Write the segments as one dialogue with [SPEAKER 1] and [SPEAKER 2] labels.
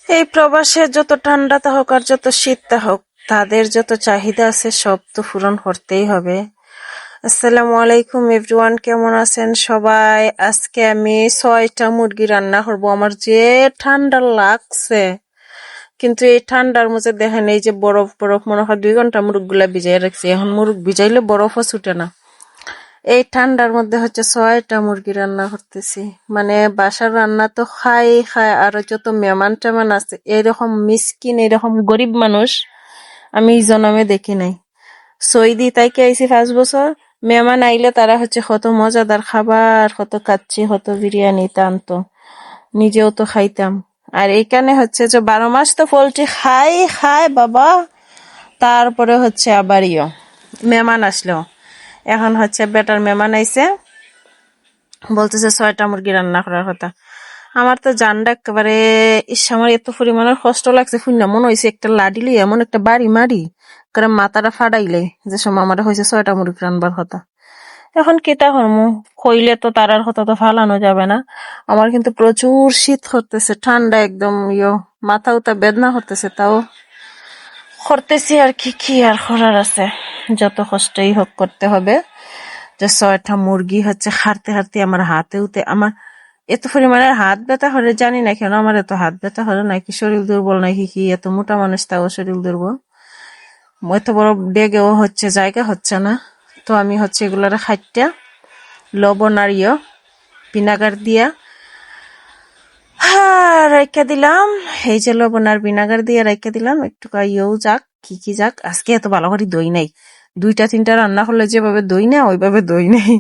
[SPEAKER 1] এই প্রবাসে যত ঠান্ডাতে হোক আর যত শীতটা হোক, তাদের যত চাহিদা আছে সব তো পূরণ করতেই হবে। আসসালামু আলাইকুম এভরিওয়ান, কেমন আছেন সবাই? আজকে আমি 6টা মুরগি রান্না করব। আমার যে ঠান্ডা লাগছে, কিন্তু এই ঠান্ডার মধ্যে দেখেন এই যে বরফ বরফ মনে হয় 2 ঘন্টা মুরগগুলা ভিজাই রাখছি। এখন মুরগ ভিজাইলে বরফও ছুটে না। এই ঠান্ডার মধ্যে 6টা মুরগি রান্না করতেছি। মানে বাসার রান্না তো খাই খাই, আরো যত মেহমান টেমান আছে এরকম মিসকিন, এরকম গরিব মানুষ আমি এই জন্মে দেখি নাই। সৌদি তাইকে আইছি 5 বছর। মেহমান আইলে তারা কত মজাদার খাবার, কত কাচ্চি, কত বিরিয়ানি টানতো, নিজেও তো খাইতাম। আর এখানে যে 12 মাস তো পোল্ট্রি খাই খায় বাবা। তারপরে আবার মেহমান আসলেও এখন বেটার মেহমান আইছে, বলতেছে 6টা মুরগি রান্না করার কথা। আমার তো জানডা একেবারে আমার এত পরিমাণের কষ্ট লাগছে। শুননা মনে হয়েছে একটা লাডিলি এমন একটা বাড়ি মারি করে মাথাটা ফাটাইলে, যে সময় আমার 6টা মুরগি রান্নার কথা। এখন কেটা করমু, কইলে তো তারার কথা তো ফালানো যাবে না। আমার কিন্তু প্রচুর শীত করতেছে, ঠান্ডা একদম মাথা উতা বেদনা করতেছে, তাও করতেছি। আর কি আর করার আছে, যত কষ্টই হোক করতে হবে। যে 6টা মুরগি হারতে হারতে আমার হাতে উতে আমার এত পরিমাণের হাত ব্যথা করে, জানি না কেন আমার এত হাত ব্যথা করে, নাকি শরীর দুর্বল, নাকি কি। এত মোটা মানুষ তাও শরীর দুর্বল। এত বড় ডেগেও জায়গা হচ্ছে না। তো আমি এগুলার খাইটা লবণ আর ভিনাগার দিয়া রাইখা দিলাম। এই যে লবণ আর ভিনাগার দিয়ে রাইখা দিলাম, একটু যাক কি যাক। আজকে এত ভালো করে দই নাই, 2-3টা রান্না করলে যেভাবে দই না ওইভাবে দই নেই,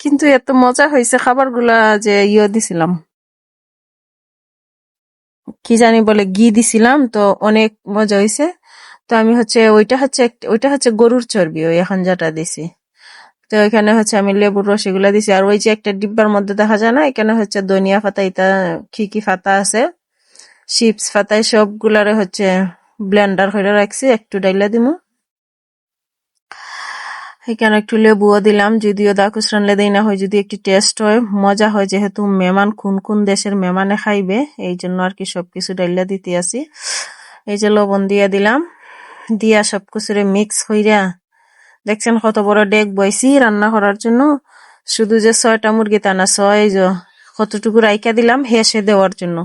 [SPEAKER 1] কিন্তু এত মজা হয়েছে খাবার গুলা। যে দিছিলাম কি জানি বলে, ঘি দিছিলাম, তো অনেক মজা হয়েছে। তো আমি ওইটা গরুর চর্বি, ওই এখন যেটা দিছি। তো এখানে আমি লেবুর রস এগুলা দিছি। আর ওই যে একটা ডিব্বার মধ্যে দেখা যায় না, এখানে ধনিয়া পাতা, এটা কি পাতা আছে, চিপস পাতায় সবগুলারে ব্লেন্ডার করে রাখছি। একটু ডাইলা দিমু, এখানে একটু লেবুও দিলাম, যদিও দাকুস রানলে দেই না হয়, যদি একটু টেস্ট হয় মজা হয়, যেহেতু মেহমান কোন কোন দেশের মেহমানে খাইবে, এই জন্য আর কি সবকিছু ডাইলা দিতে আসি। এই যে লবণ দিয়া দিলাম, দিয়া সবকিছুরে মিক্স হইরা, দেখছেন কত বড় ডেক বইছি রান্না করার জন্য। শুধু যে 6টা মুরগি তা না, কতটুকু রাইকা দিলাম হেসে দেওয়ার জন্য,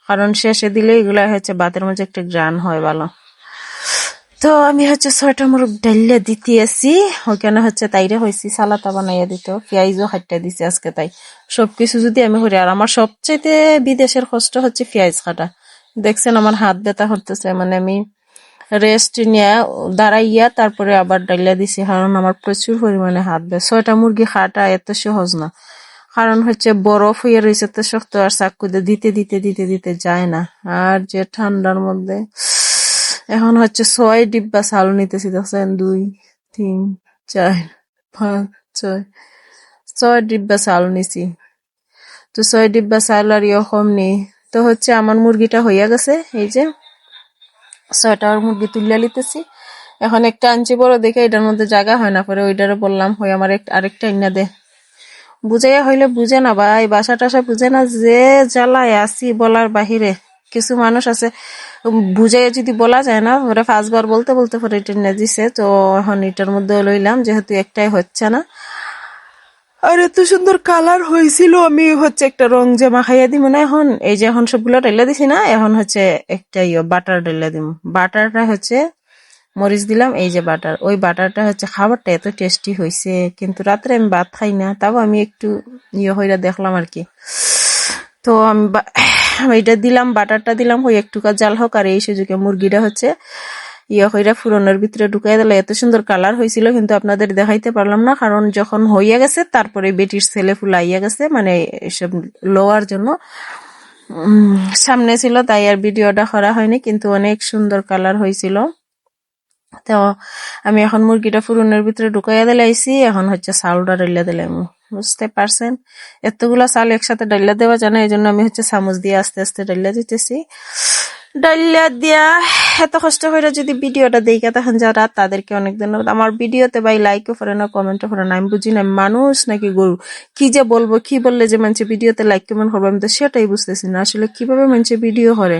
[SPEAKER 1] কারণ শেষে দিলে এগুলা ভাতের মধ্যে একটা গ্রান হয় ভালো। তো আমি 6টা মুরগ ডাইলে দিতে আসি। ওখানে তাইরে হয়েছি সালাতা বানাইয়া দিত, পেঁয়াজও খাটটা দিছে আজকে। তাই সবকিছু যদি আমি করি, আর আমার সবচেয়ে বিদেশের কষ্ট পেঁয়াজ কাটা। দেখছেন আমার হাত ব্যথা করতেছে, মানে আমি রেস্ট নিয়ে দাঁড়াইয়া তারপরে আবার ডাইলা দিছি, কারণ আমার প্রচুর পরিমাণে হাত ব্যথা। 6টা মুরগি খাটা এত সহজ না, কারণ বরফ হয়ে রয়েছে তো শক্ত, আর চাকু দিতে দিতে দিতে দিতে যায় না। আর যে ঠান্ডার মধ্যে এখন 6 ডিব্বা চাল নিতেছি, দেখছেন 2, 3, 4, 5, 6, 6 ডিব্বা চাল নিছি। তো 6 ডিব্বা চাল আর কম নেই। তো আমার মুরগিটা হইয়া গেছে, এই যে 6টা মুরগি তুলিয়া লিতেছি। এখন একটা আনছি বড় দেখে, এটার মধ্যে জায়গা হয় না, পরে ওইটারে বললাম হই আমার আরেকটা ইন্না দে। বুঝাইয়া হইলে বুঝে না ভাই, বাসা টাসা বুঝে না, যে জ্বালায় আসি বলার বাহিরে। কিছু মানুষ আছে বুঝাইয়া যদি বলা যায় না, ওরা 5বার বলতে বলতে পরে এটা নিয়ে দিছে। তো এখন এটার মধ্যে লইলাম, যেহেতু একটাই হচ্ছে না। আর এত সুন্দর কালার হয়েছিল, আমি একটা রং জামা খাইয়া দিব না। এখন এই যে এখন সবগুলো ডাইলা দিছি না, এখন একটা বাটার ডাইলা দিব। বাটারটা মরিচ দিলাম, এই যে বাটার, ওই বাটারটা খাবারটা এত টেস্টি হয়েছে। কিন্তু রাত্রে আমি ভাত খাই না, তাও আমি একটু হইরা দেখলাম আর কি। তো আমি এটা দিলাম, বাটারটা দিলাম, ওই একটু জাল হোক। আর এই সুযোগে মুরগিটা হইরা ফুরনের ভিতরে ঢুকাই দিলে এত সুন্দর কালার হয়েছিল, কিন্তু আপনাদের দেখাইতে পারলাম না, কারণ যখন হইয়া গেছে তারপরে বেটির ছেলে ফুলাইয়া গেছে, মানে এসব লোয়ার জন্য সামনে ছিল, তাই আর ভিডিওটা করা হয়নি, কিন্তু অনেক সুন্দর কালার হয়েছিল। তো আমি এখন মুরগিটা ফুরনের ভিতরে ঢুকাইয়া দিলাইছি, এখন চাউলটা ডাইলা দিলাম। বুঝতে পারছেন, এতগুলা চাল একসাথে ডাইলা দেওয়া যায় না, এই জন্য আমি চামচ দিয়ে আস্তে আস্তে ডাইলা দিতেছি। ডাইলা দিয়া এত কষ্ট করে যদি ভিডিওটা দেখা তখন যারা, তাদেরকে অনেক ধন্যবাদ। আমার ভিডিওতে ভাই লাইকও করে না, কমেন্টও করে না, আমি বুঝি না মানুষ নাকি গরু। কি যে বলবো, কি বললে যে মানুষ ভিডিওতে লাইক কমেন্ট করবো, আমি তো সেটাই বুঝতেছি না আসলে কিভাবে মানুষ ভিডিও করে।